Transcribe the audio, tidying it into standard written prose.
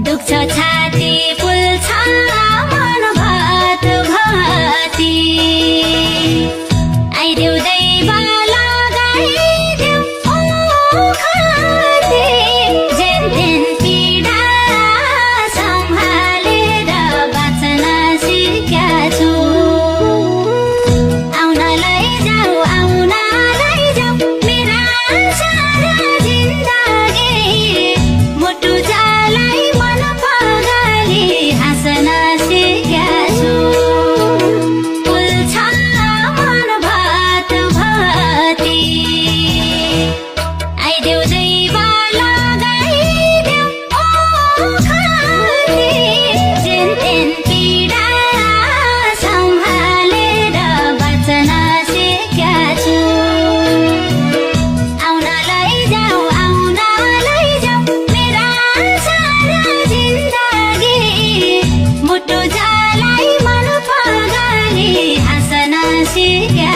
दुख्छ छाती फुल्छ मन भात भाती आइदेऊ दैव लगाइदेऊ ओखती जेनतेन पीडा सम्हालेर बाँच्न सिक्या छु आउन लैजाऊ मेरा सारा जिन्दगी मुटु जालाई मन पगाली हाँस्न सिक्या छु फुल्छ मन भात भाती आइदेऊ दैव लगाइदेऊ ओखती जेनतेन पीडा सम्हालेर बाँच्न सिक्या छु आउन लैजाऊ मेरा सारा जिन्दगी मुटु जालाई मन पगाली हाँस्न सिक्या